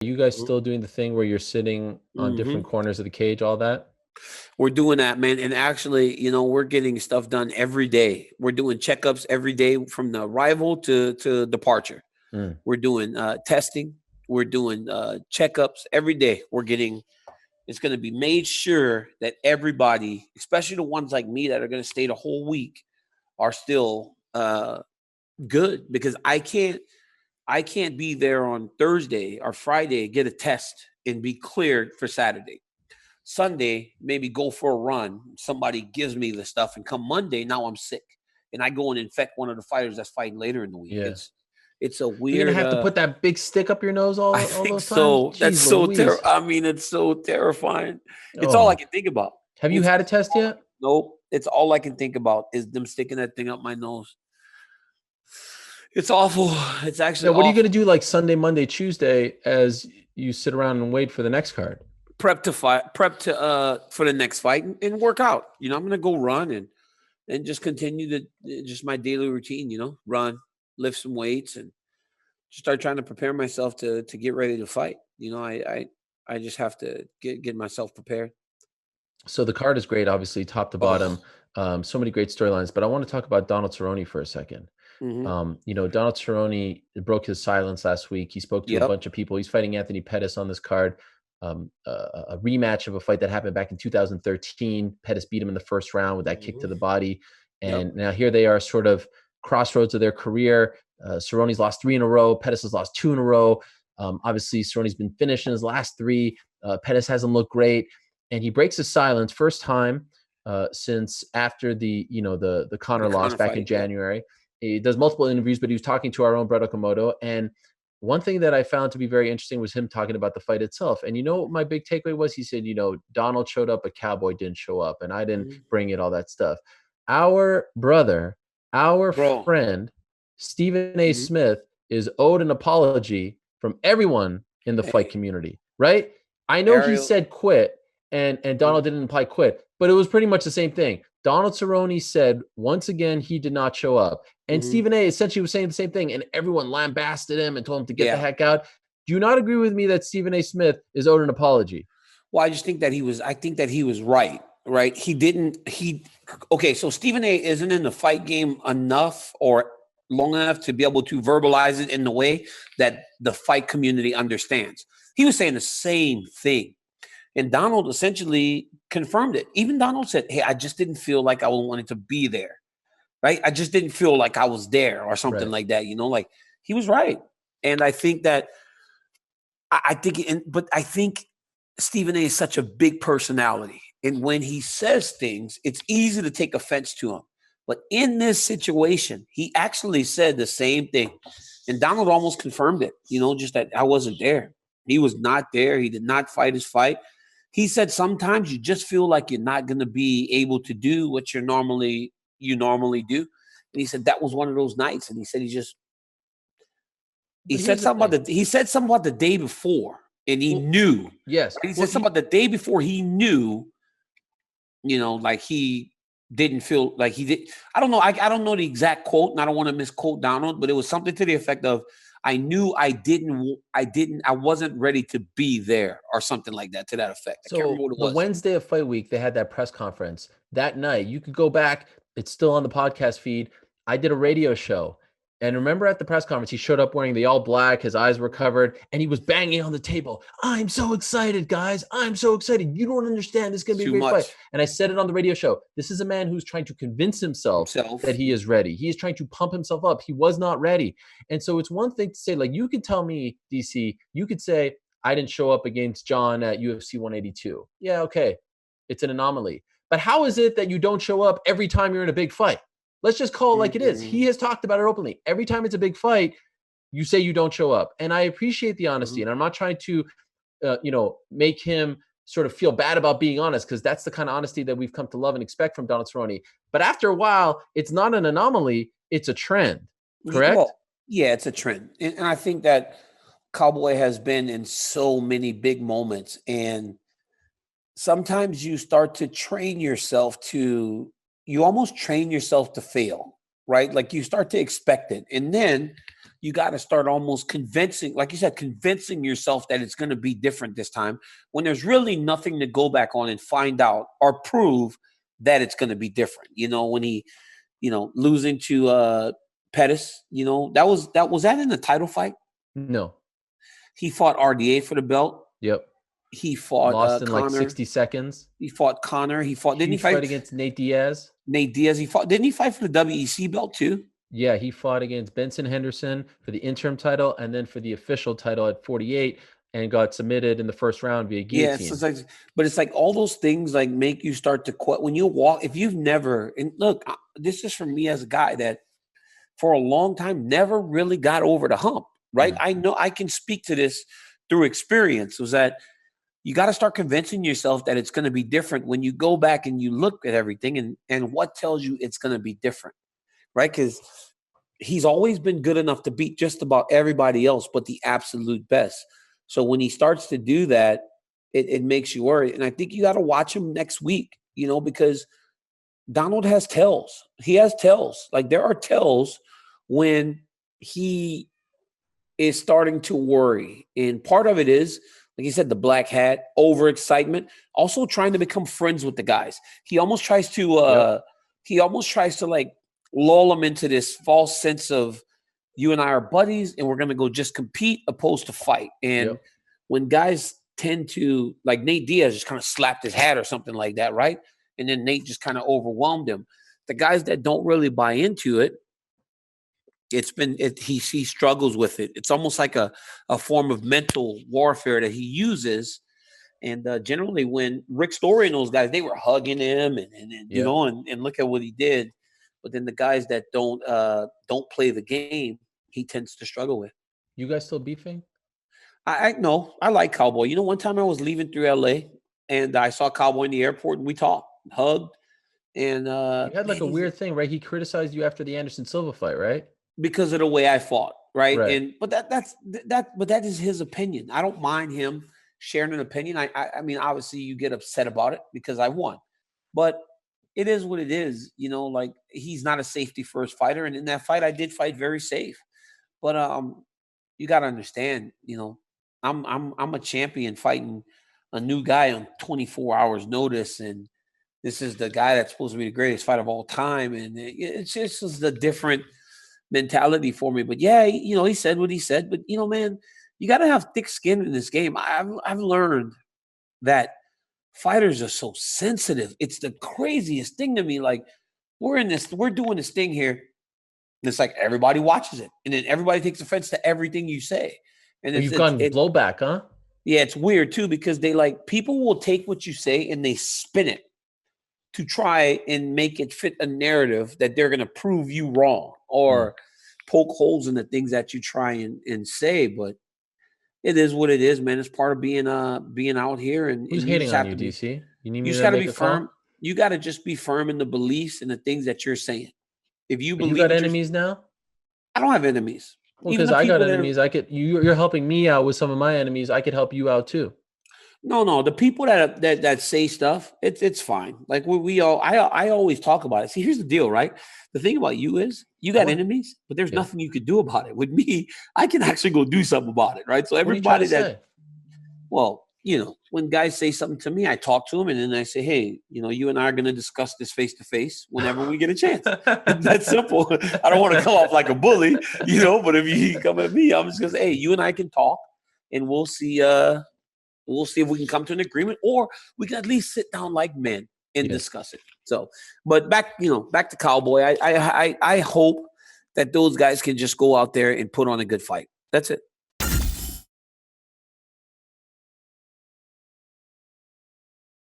you guys still doing the thing where you're sitting on different corners of the cage, all that? We're doing that, man. And actually, we're getting stuff done every day. We're doing checkups every day from the arrival to departure. We're doing testing. We're doing checkups every day. It's going to be made sure that everybody, especially the ones like me that are going to stay the whole week, are still good, because I can't be there on Thursday or Friday, get a test and be cleared for Saturday. Sunday, maybe go for a run. Somebody gives me the stuff, and come Monday, now I'm sick, and I go and infect one of the fighters that's fighting later in the week. Yeah. It's a weird. You're gonna have to put that big stick up your nose all those times. So that's so terrible. I mean, it's so terrifying. It's all I can think about. Have you had a test yet? Nope. It's all I can think about is them sticking that thing up my nose. It's awful. It's actually. What are you gonna do like Sunday, Monday, Tuesday as you sit around and wait for the next card? Prep for the next fight and work out. I'm going to go run and just continue just my daily routine, run, lift some weights, and just start trying to prepare myself to get ready to fight. I just have to get myself prepared. So the card is great, obviously, top to bottom. So many great storylines, but I want to talk about Donald Cerrone for a second. Donald Cerrone broke his silence last week. He spoke to a bunch of people. He's fighting Anthony Pettis on this card. A rematch of a fight that happened back in 2013. Pettis beat him in the first round with that kick to the body. And now here they are, sort of crossroads of their career. Cerrone's lost 3 in a row. Pettis has lost 2 in a row. Obviously, Cerrone's been finished in his last 3. Pettis hasn't looked great. And he breaks his silence first time since after the Conor loss back in January. He does multiple interviews, but he was talking to our own Brett Okamoto. And one thing that I found to be very interesting was him talking about the fight itself. And what my big takeaway was? He said, Donald showed up, but Cowboy didn't show up, and I didn't bring it, all that stuff. Our brother, friend, Stephen A. Smith, is owed an apology from everyone in the fight community, right? I know Ariel, he said quit, and Donald didn't imply quit, but it was pretty much the same thing. Donald Cerrone said, once again, he did not show up. And Stephen A. essentially was saying the same thing, and everyone lambasted him and told him to get the heck out. Do you not agree with me that Stephen A. Smith is owed an apology? Well, I think that he was right? So Stephen A. isn't in the fight game enough or long enough to be able to verbalize it in the way that the fight community understands. He was saying the same thing. And Donald essentially confirmed it. Even Donald said, hey, I just didn't feel like I wanted to be there, right? I just didn't feel like I was there or something like that, like he was right. And I think that, I think Stephen A. is such a big personality. And when he says things, it's easy to take offense to him. But in this situation, he actually said the same thing. And Donald almost confirmed it, just that I wasn't there. He was not there. He did not fight his fight. He said sometimes you just feel like you're not going to be able to do what you normally do. And he said that was one of those nights. And he said he said something about the day before, and he knew. Yes. He said something about the day before he knew, like he didn't feel like he did. I don't know. I don't know the exact quote, and I don't want to misquote Donald, but it was something to the effect of, I knew I wasn't ready to be there, or something like that, to that effect. I can't remember what it was. The Wednesday of fight week, they had that press conference that night. You could go back. It's still on the podcast feed. I did a radio show. And remember at the press conference, he showed up wearing the all black, his eyes were covered, and he was banging on the table. I'm so excited, guys. I'm so excited. You don't understand. This is going to be a great fight. And I said it on the radio show. This is a man who's trying to convince himself that he is ready. He is trying to pump himself up. He was not ready. And so it's one thing to say, like, you could tell me, DC, you could say, I didn't show up against John at UFC 182. Yeah, okay. It's an anomaly. But how is it that you don't show up every time you're in a big fight? Let's just call it like it is. He has talked about it openly. Every time it's a big fight, you say you don't show up. And I appreciate the honesty. And I'm not trying to, make him sort of feel bad about being honest, because that's the kind of honesty that we've come to love and expect from Donald Cerrone. But after a while, it's not an anomaly. It's a trend, correct? Well, yeah, it's a trend. And I think that Cowboy has been in so many big moments. And sometimes you start to train yourself you almost train yourself to fail, right? Like you start to expect it. And then you got to start almost convincing, like you said, convincing yourself that it's going to be different this time when there's really nothing to go back on and find out or prove that it's going to be different. When he, losing to Pettis, was that in the title fight? No. He fought RDA for the belt. Yep. He fought lost in Conor. like 60 seconds. He fought Conor. Didn't he fight against Nate Diaz? Nate Diaz. Didn't he fight for the WEC belt too? Yeah, he fought against Benson Henderson for the interim title and then for the official title at 48 and got submitted in the first round via guillotine. Yeah, but it's like all those things like make you start to quit when you walk. If you've never, and look, this is for me as a guy that for a long time never really got over the hump, right? I know I can speak to this through experience, was that you got to start convincing yourself that it's going to be different when you go back and you look at everything and what tells you it's going to be different, right? Because he's always been good enough to beat just about everybody else but the absolute best. So when he starts to do that, it makes you worry. And I think you got to watch him next week, because Donald has tells. He has tells. Like there are tells when he is starting to worry. And part of it is, like you said, the black hat, overexcitement, also trying to become friends with the guys. He almost tries to like lull them into this false sense of you and I are buddies and we're going to go just compete opposed to fight. And when guys tend to, like Nate Diaz just kind of slapped his hat or something like that, right? And then Nate just kind of overwhelmed him. The guys that don't really buy into it, he struggles with it. It's almost like a form of mental warfare that he uses. And generally when Rick Story and those guys, they were hugging him and look at what he did. But then the guys that don't play the game, he tends to struggle with. You guys still beefing? I know. I like Cowboy. One time I was leaving through LA and I saw Cowboy in the airport and we talked, hugged. And you had like a weird thing, right? He criticized you after the Anderson Silva fight, right? Because of the way I fought, right? But that is his opinion. I don't mind him sharing an opinion. I mean, obviously you get upset about it because I won. But it is what it is, like he's not a safety first fighter. And in that fight, I did fight very safe. But you got to understand, I'm a champion fighting a new guy on 24 hours notice. And this is the guy that's supposed to be the greatest fight of all time. And it's just a different mentality for me. But yeah, he said what he said. But, man, you got to have thick skin in this game. I've learned that fighters are so sensitive. It's the craziest thing to me. Like we're doing this thing here. And it's like everybody watches it. And then everybody takes offense to everything you say. And you've gotten blowback, huh? Yeah, it's weird too, because people will take what you say and they spin it to try and make it fit a narrative that they're going to prove you wrong or poke holes in the things that you try and say. But it is what it is, man. It's part of being out here. And who's hating on you, DC? You just got to be firm. You got to just be firm in the beliefs and the things that you're saying. If you believe, you got enemies now? I don't have enemies. Well, because I got enemies. You're helping me out with some of my enemies. I could help you out too. No. The people that say stuff, it's fine. Like I always talk about it. See, here's the deal, right? The thing about you is you got enemies, but there's nothing you could do about it. With me, I can actually go do something about it, right? So everybody when guys say something to me, I talk to them and then I say, hey, you and I are going to discuss this face to face whenever we get a chance. That's simple. I don't want to come off like a bully, but if you come at me, I'm just going to say, hey, you and I can talk and we'll see. We'll see if we can come to an agreement, or we can at least sit down like men and discuss it. So, but back to Cowboy. I hope that those guys can just go out there and put on a good fight. That's it.